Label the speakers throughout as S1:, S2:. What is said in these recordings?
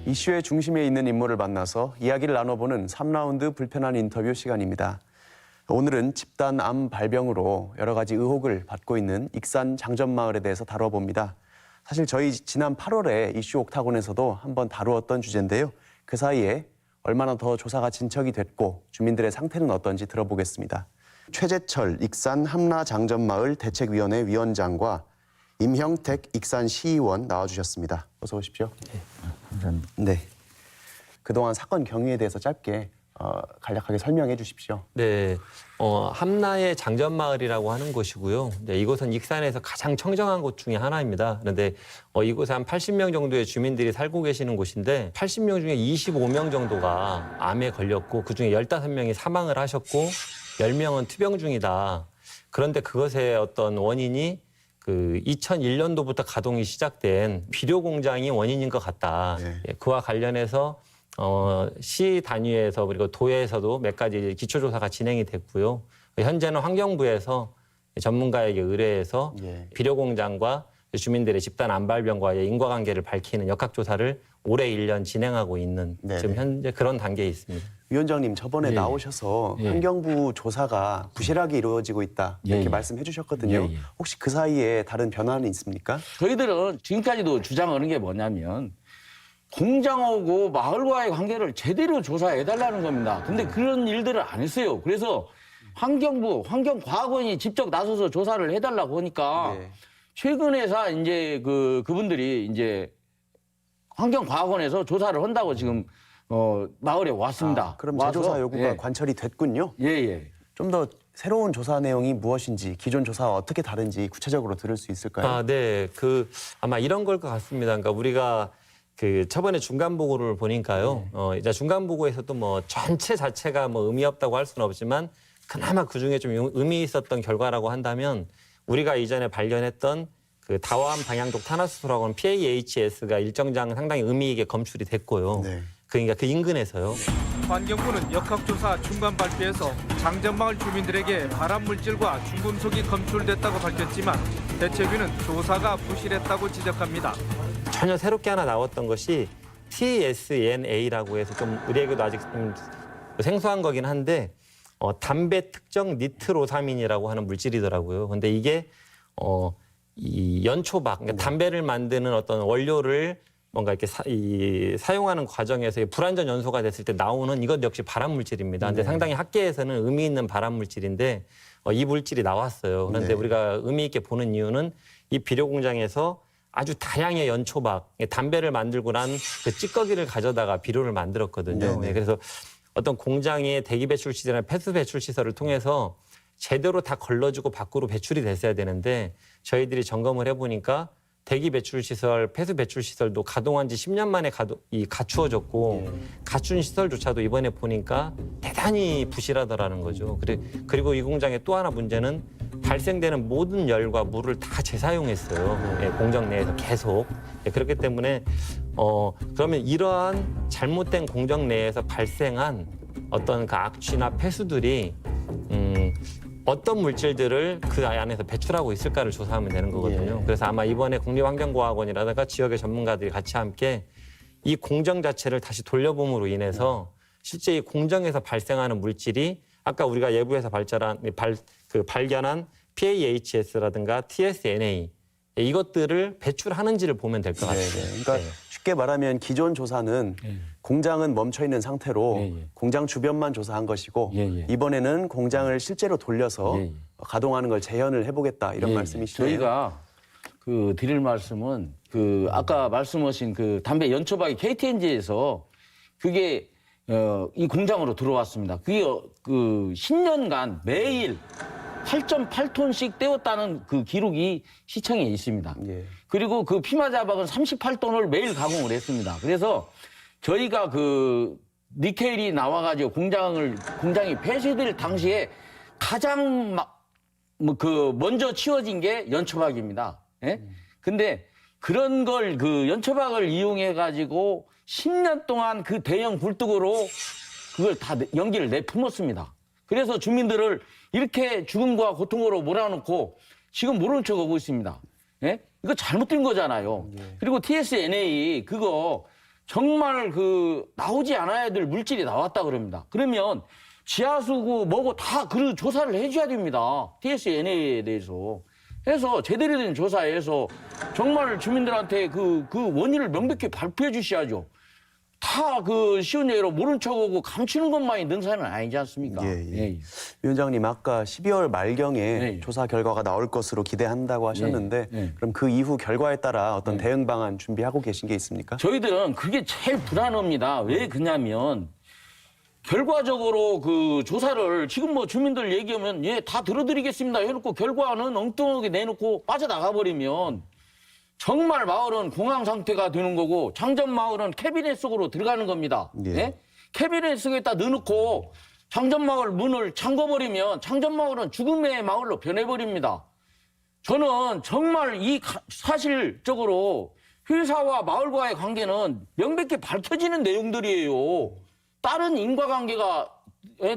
S1: 이슈의 중심에 있는 인물을 만나서 이야기를 나눠보는 3라운드 불편한 인터뷰 시간입니다. 오늘은 집단 암 발병으로 여러 가지 의혹을 받고 있는 익산 장전마을에 대해서 다뤄봅니다. 사실 저희 지난 8월에 이슈 옥타곤에서도 한번 다루었던 주제인데요. 그 사이에 얼마나 더 조사가 진척이 됐고 주민들의 상태는 어떤지 들어보겠습니다. 최재철 익산 함라 장전마을 대책위원회 위원장과 임형택 익산 시의원 나와주셨습니다. 어서 오십시오.
S2: 네, 감사합니다.
S1: 네. 그동안 사건 경위에 대해서 짧게 간략하게 설명해 주십시오.
S2: 네, 함라의 장전마을이라고 하는 곳이고요. 네, 이곳은 익산에서 가장 청정한 곳 중에 하나입니다. 그런데 이곳에 한 80명 정도의 주민들이 살고 계시는 곳인데 80명 중에 25명 정도가 암에 걸렸고 그중에 15명이 사망을 하셨고 10명은 투병 중이다. 그런데 그것의 어떤 원인이 그 2001년도부터 가동이 시작된 비료 공장이 원인인 것 같다.
S1: 네.
S2: 그와 관련해서 시 단위에서 그리고 도에서도 몇 가지 기초조사가 진행이 됐고요. 현재는 환경부에서 전문가에게 의뢰해서 비료 공장과 주민들의 집단 암 발병과의 인과관계를 밝히는 역학조사를 올해 1년 진행하고 있는 지금 현재 그런 단계에 있습니다.
S1: 위원장님 저번에 나오셔서 환경부 조사가 부실하게 이루어지고 있다 이렇게 말씀해 주셨거든요. 혹시 그 사이에 다른 변화는 있습니까?
S3: 저희들은 지금까지도 주장하는 게 뭐냐면 공장하고 마을과의 관계를 제대로 조사해달라는 겁니다. 근데 그런 일들을 안 했어요. 그래서 환경부, 환경과학원이 직접 나서서 조사를 해달라고 하니까 최근에서 이제 그분들이 이제 환경과학원에서 조사를 한다고 지금 마을에 왔습니다.
S1: 그럼 재조사 요구가 관철이 됐군요. 좀 더 새로운 조사 내용이 무엇인지 기존 조사와 어떻게 다른지 구체적으로 들을 수 있을까요?
S2: 네, 아마 이런 걸 것 같습니다. 그러니까 우리가 저번에 중간 보고를 보니까요. 이제 중간 보고에서도 뭐 전체 자체가 뭐 의미 없다고 할 수는 없지만 그나마 그 중에 좀 의미 있었던 결과라고 한다면 우리가 이전에 발견했던 그 다화암 방향족 탄화수소라고 하는 PAHS가 일정량 상당히 의미 있게 검출이 됐고요. 그러니까 그 인근에서요.
S4: 환경부는 역학조사 중간 발표에서 장전마을 주민들에게 발암물질과 중금속이 검출됐다고 밝혔지만 대책위는 조사가 부실했다고 지적합니다.
S2: 전혀 새롭게 하나 나왔던 것이 TSNA라고 해서 좀 우리에게도 아직 좀 생소한 거긴 한데 담배 특정 니트로사민이라고 하는 물질이더라고요. 근데 이게 이 연초박, 그러니까 담배를 만드는 어떤 원료를 뭔가 이렇게 사용하는 과정에서 불완전 연소가 됐을 때 나오는 이것 역시 발암 물질입니다. 근데 상당히 학계에서는 의미 있는 발암 물질인데 이 물질이 나왔어요. 그런데 우리가 의미 있게 보는 이유는 이 비료 공장에서 아주 다량의 연초박, 담배를 만들고 난 그 찌꺼기를 가져다가 비료를 만들었거든요. 그래서 어떤 공장의 대기 배출 시설이나 폐수 배출 시설을 통해서 제대로 다 걸러지고 밖으로 배출이 됐어야 되는데 저희들이 점검을 해보니까 대기 배출 시설, 폐수 배출 시설도 가동한 지 10년 만에 갖추어졌고 갖춘 시설조차도 이번에 보니까 대단히 부실하더라는 거죠. 그리고 이 공장의 또 하나 문제는 발생되는 모든 열과 물을 다 재사용했어요. 공장 내에서 계속. 그렇기 때문에 그러면 이러한 잘못된 공장 내에서 발생한 어떤 그 악취나 폐수들이 어떤 물질들을 그 안에서 배출하고 있을까를 조사하면 되는 거거든요. 그래서 아마 이번에 국립환경과학원이라든가 지역의 전문가들이 같이 함께 이 공정 자체를 다시 돌려봄으로 인해서 실제 이 공정에서 발생하는 물질이 아까 우리가 예부에서 발견한 PAHS라든가 TSNA 이것들을 배출하는지를 보면 될 것 같아요.
S1: 그러니까 쉽게 말하면 기존 조사는 공장은 멈춰 있는 상태로 공장 주변만 조사한 것이고 이번에는 공장을 실제로 돌려서 가동하는 걸 재현을 해보겠다 이런 말씀이시네요.
S3: 저희가 드릴 말씀은 아까 말씀하신 담배 연초박이 KTNG에서 그게 이 공장으로 들어왔습니다. 그게 10년간 매일 8.8톤씩 떼었다는 그 기록이 시청에 있습니다. 그리고 그 피마자박은 38톤을 매일 가공을 했습니다. 그래서 저희가 니켈이 나와가지고 공장이 폐쇄될 당시에 가장 먼저 치워진 게 연초박입니다. 근데 그런 걸 연초박을 이용해가지고 10년 동안 그 대형 굴뚝으로 그걸 다 연기를 내뿜었습니다. 그래서 주민들을 이렇게 죽음과 고통으로 몰아넣고 지금 모르는 척하고 있습니다. 이거 잘못된 거잖아요. 그리고 TSNA 그거 정말 나오지 않아야 될 물질이 나왔다 그럽니다. 그러면 지하수고 뭐고 다 그 조사를 해줘야 됩니다. TSNA에 대해서. 해서 제대로 된 조사해서 정말 주민들한테 그 원인을 명백히 발표해 주셔야죠. 다 쉬운 예로 모른 척하고 감추는 것만이 능사는 아니지 않습니까?
S1: 예. 위원장님 아까 12월 말경에
S3: 예.
S1: 조사 결과가 나올 것으로 기대한다고 하셨는데
S3: 예.
S1: 그럼 그 이후 결과에 따라 어떤 대응 방안 준비하고 계신 게 있습니까?
S3: 저희들은 그게 제일 불안합니다. 왜 그러냐면 결과적으로 조사를 지금 뭐 주민들 얘기하면 예, 다 들어드리겠습니다 해놓고 결과는 엉뚱하게 내놓고 빠져나가 버리면 정말 마을은 공황 상태가 되는 거고 장전 마을은 캐비넷 속으로 들어가는 겁니다.
S1: 예.
S3: 예? 캐비넷 속에다 넣어놓고 장전 마을 문을 잠궈버리면 장전 마을은 죽음의 마을로 변해버립니다. 저는 정말 사실적으로 회사와 마을과의 관계는 명백히 밝혀지는 내용들이에요. 다른 인과관계가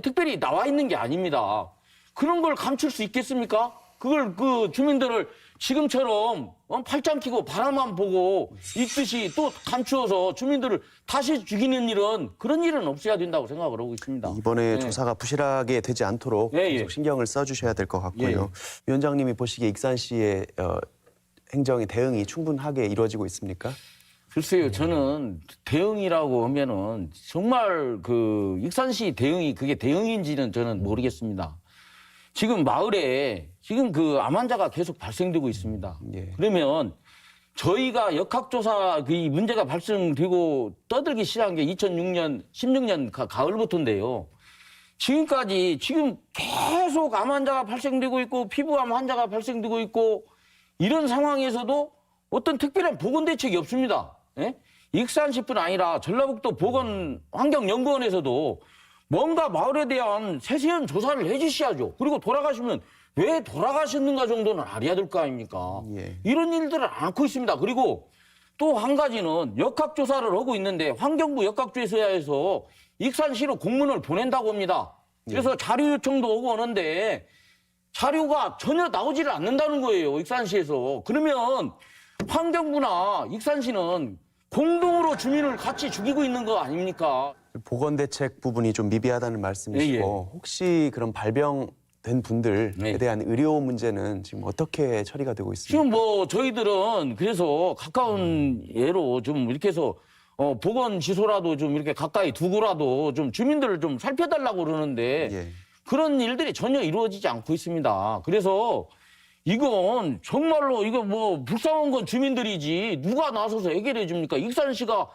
S3: 특별히 나와 있는 게 아닙니다. 그런 걸 감출 수 있겠습니까? 그걸 주민들을 지금처럼 팔짱 끼고 바라만 보고 있듯이 또 감추어서 주민들을 다시 죽이는 그런 일은 없어야 된다고 생각을 하고 있습니다.
S1: 이번에
S3: 예.
S1: 조사가 부실하게 되지 않도록
S3: 예,
S1: 계속
S3: 예.
S1: 신경을 써주셔야 될 것 같고요.
S3: 예.
S1: 위원장님이 보시기에 익산시의 행정의 대응이 충분하게 이루어지고 있습니까?
S3: 글쎄요, 저는 대응이라고 하면은 정말 익산시 대응이 그게 대응인지는 저는 모르겠습니다. 지금 마을에 지금 암 환자가 계속 발생되고 있습니다.
S1: 예.
S3: 그러면 저희가 역학조사 이 문제가 발생되고 떠들기 시작한 게 2006년, 16년 가을부터인데요. 지금까지 지금 계속 암 환자가 발생되고 있고 피부암 환자가 발생되고 있고 이런 상황에서도 어떤 특별한 보건 대책이 없습니다. 예? 익산시뿐 아니라 전라북도 보건환경연구원에서도 뭔가 마을에 대한 세세한 조사를 해주셔야죠. 그리고 돌아가시면 왜 돌아가셨는가 정도는 알아야 될 거 아닙니까?
S1: 예.
S3: 이런 일들을 않고 있습니다. 그리고 또 한 가지는 역학조사를 하고 있는데 환경부 역학조사에서 익산시로 공문을 보낸다고 합니다. 그래서 자료 요청도 오고 오는데 자료가 전혀 나오지를 않는다는 거예요. 익산시에서. 그러면 환경부나 익산시는 공동으로 주민을 같이 죽이고 있는 거 아닙니까?
S1: 보건대책 부분이 좀 미비하다는 말씀이시고
S3: 예, 예.
S1: 혹시 그런 발병된 분들에
S3: 네.
S1: 대한 의료 문제는 지금 어떻게 처리가 되고 있습니까?
S3: 지금 뭐 저희들은 그래서 가까운 예로 좀 이렇게 해서 보건시소라도 좀 이렇게 가까이 두고라도 좀 주민들을 좀 살펴달라고 그러는데
S1: 예.
S3: 그런 일들이 전혀 이루어지지 않고 있습니다. 그래서 이건 정말로 이거 뭐 불쌍한 건 주민들이지 누가 나서서 해결해 줍니까? 익산시가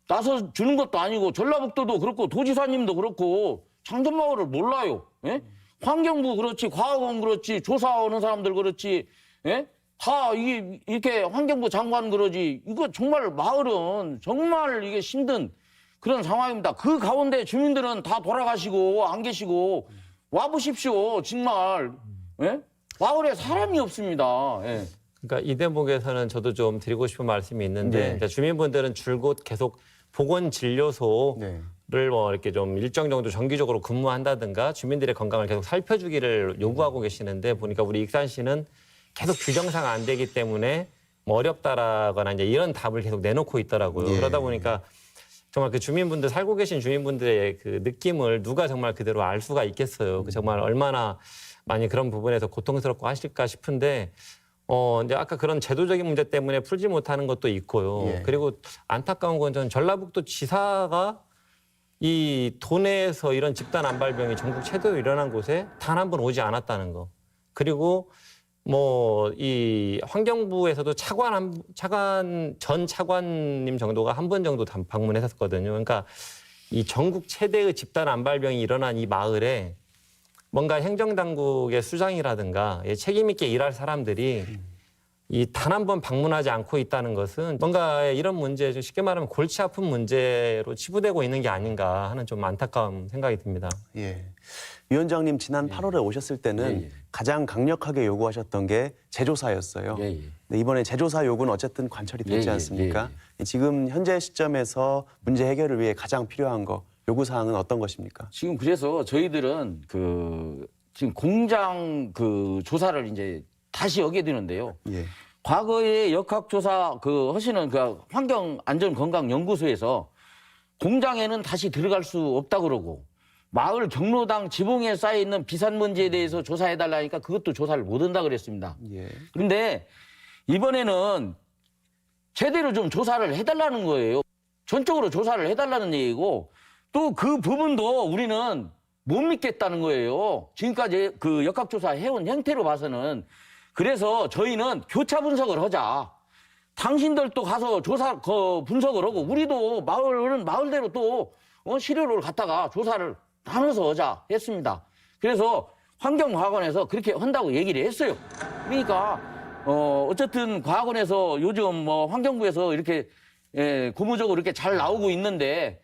S3: 나서 주는 것도 아니고 전라북도도 그렇고 도지사님도 그렇고 장전마을을 몰라요. 예? 환경부 그렇지, 과학원 그렇지, 조사하는 사람들 그렇지, 예? 다 이게 이렇게 환경부 장관 그러지. 이거 정말 마을은 정말 이게 힘든 그런 상황입니다. 그 가운데 주민들은 다 돌아가시고 안 계시고 와 보십시오. 정말 예? 마을에 사람이 없습니다. 예.
S2: 그러니까 이 대목에서는 저도 좀 드리고 싶은 말씀이 있는데
S1: 네.
S2: 이제 주민분들은 줄곧 계속 보건진료소를
S1: 네.
S2: 뭐 이렇게 좀 일정 정도 정기적으로 근무한다든가 주민들의 건강을 계속 살펴주기를 요구하고 계시는데 보니까 우리 익산시는 계속 규정상 안 되기 때문에 뭐 어렵다라거나 이제 이런 답을 계속 내놓고 있더라고요.
S1: 예.
S2: 그러다 보니까 정말 그 주민분들 살고 계신 주민분들의 그 느낌을 누가 정말 그대로 알 수가 있겠어요. 그 정말 얼마나 많이 그런 부분에서 고통스럽고 하실까 싶은데 이제 아까 그런 제도적인 문제 때문에 풀지 못하는 것도 있고요.
S1: 예.
S2: 그리고 안타까운 건 저는 전라북도 지사가 이 도내에서 이런 집단 암발병이 전국 최대로 일어난 곳에 단 한 번 오지 않았다는 거. 그리고 뭐 이 환경부에서도 전 차관님 정도가 한 번 정도 방문했었거든요. 그러니까 이 전국 최대의 집단 암발병이 일어난 이 마을에 뭔가 행정당국의 수장이라든가 책임 있게 일할 사람들이 이 단 한 번 방문하지 않고 있다는 것은 뭔가 이런 문제, 쉽게 말하면 골치 아픈 문제로 치부되고 있는 게 아닌가 하는 좀 안타까운 생각이 듭니다.
S1: 예. 위원장님 지난 8월에 오셨을 때는
S3: 예.
S1: 가장 강력하게 요구하셨던 게 재조사였어요.
S3: 예, 예.
S1: 근데 이번에 재조사 요구는 어쨌든 관철이 되지
S3: 예, 예,
S1: 않습니까? 지금 현재 시점에서 문제 해결을 위해 가장 필요한 거 요구 사항은 어떤 것입니까?
S3: 지금 그래서 저희들은 지금 공장 조사를 이제 다시 하게 되는데요.
S1: 예.
S3: 과거에 역학조사 하시는 환경안전건강연구소에서 공장에는 다시 들어갈 수 없다 그러고 마을 경로당 지붕에 쌓여 있는 비산먼지에 대해서 조사해 달라니까 그것도 조사를 못 한다 그랬습니다.
S1: 예.
S3: 그런데 이번에는 제대로 좀 조사를 해달라는 거예요. 전적으로 조사를 해달라는 얘기고 또 그 부분도 우리는 못 믿겠다는 거예요. 지금까지 그 역학조사 해온 형태로 봐서는. 그래서 저희는 교차 분석을 하자. 당신들도 가서 분석을 하고 우리도 마을은 마을대로 또 시료를 갖다가 조사를 나눠서 하자 했습니다. 그래서 환경과학원에서 그렇게 한다고 얘기를 했어요. 그러니까 어쨌든 과학원에서 요즘 환경부에서 이렇게 고무적으로 이렇게 잘 나오고 있는데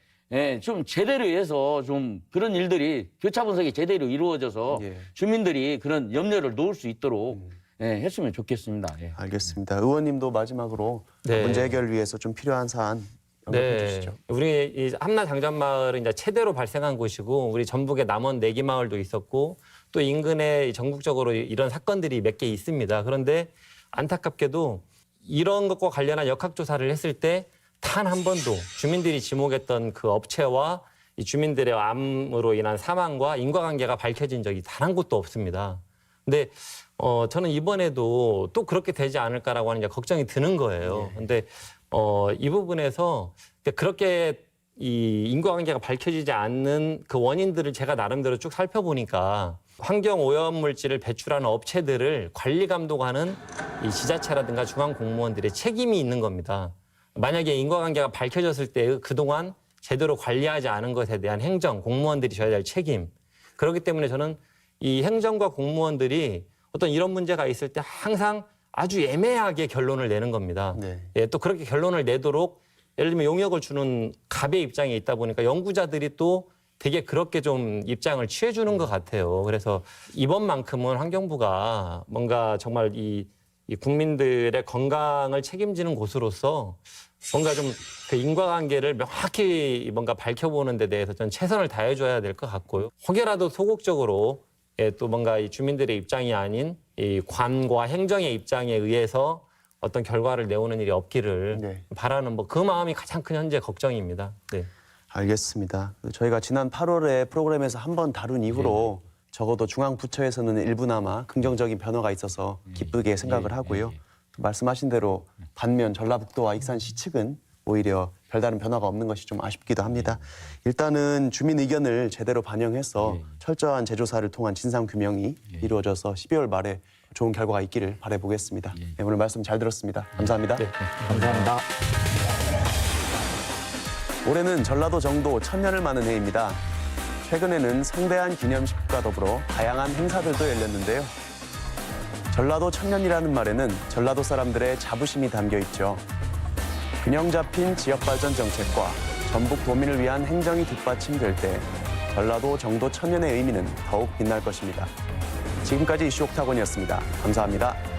S3: 좀 제대로 해서 좀 그런 일들이 교차 분석이 제대로 이루어져서
S1: 예.
S3: 주민들이 그런 염려를 놓을 수 있도록 했으면 좋겠습니다. 예.
S1: 알겠습니다. 의원님도 마지막으로
S2: 네.
S1: 문제 해결을 위해서 좀 필요한 사안 언급해 주시죠.
S2: 우리 이 함나 장전마을은 이제 최대로 발생한 곳이고 우리 전북의 남원 내기 마을도 있었고 또 인근에 전국적으로 이런 사건들이 몇 개 있습니다. 그런데 안타깝게도 이런 것과 관련한 역학조사를 했을 때 단 한 번도 주민들이 지목했던 그 업체와 이 주민들의 암으로 인한 사망과 인과관계가 밝혀진 적이 단 한 곳도 없습니다. 근데 저는 이번에도 또 그렇게 되지 않을까라고 하는 이제 걱정이 드는 거예요. 근데 이 부분에서 그렇게 이 인과관계가 밝혀지지 않는 그 원인들을 제가 나름대로 쭉 살펴보니까 환경 오염 물질을 배출하는 업체들을 관리 감독하는 이 지자체라든가 중앙 공무원들의 책임이 있는 겁니다. 만약에 인과관계가 밝혀졌을 때 그동안 제대로 관리하지 않은 것에 대한 행정, 공무원들이 져야 될 책임. 그렇기 때문에 저는 이 행정과 공무원들이 어떤 이런 문제가 있을 때 항상 아주 애매하게 결론을 내는 겁니다.
S1: 네.
S2: 예, 또 그렇게 결론을 내도록 예를 들면 용역을 주는 갑의 입장에 있다 보니까 연구자들이 또 되게 그렇게 좀 입장을 취해주는 것 같아요. 그래서 이번만큼은 환경부가 뭔가 정말 이 국민들의 건강을 책임지는 곳으로서 뭔가 좀 그 인과관계를 명확히 뭔가 밝혀보는 데 대해서 전 최선을 다해줘야 될 것 같고요. 혹여라도 소극적으로 또 뭔가 이 주민들의 입장이 아닌 이 관과 행정의 입장에 의해서 어떤 결과를 내오는 일이 없기를
S1: 네.
S2: 바라는 그 마음이 가장 큰 현재 걱정입니다. 네.
S1: 알겠습니다. 저희가 지난 8월에 프로그램에서 한번 다룬 이후로 적어도 중앙부처에서는 일부나마 긍정적인 변화가 있어서 기쁘게 생각을 하고요. 또 말씀하신 대로 반면 전라북도와 익산시 측은 오히려 별다른 변화가 없는 것이 좀 아쉽기도 합니다. 일단은 주민 의견을 제대로 반영해서 철저한 재조사를 통한 진상규명이 이루어져서 12월 말에 좋은 결과가 있기를 바라보겠습니다. 네, 오늘 말씀 잘 들었습니다. 감사합니다.
S2: 네.
S3: 감사합니다.
S1: 올해는 전라도 정도 1000년을 맞는 해입니다. 최근에는 성대한 기념식과 더불어 다양한 행사들도 열렸는데요. 전라도 1000년이라는 말에는 전라도 사람들의 자부심이 담겨 있죠. 균형 잡힌 지역발전 정책과 전북 도민을 위한 행정이 뒷받침될 때 전라도 정도 1000년의 의미는 더욱 빛날 것입니다. 지금까지 이슈 옥타곤이었습니다. 감사합니다.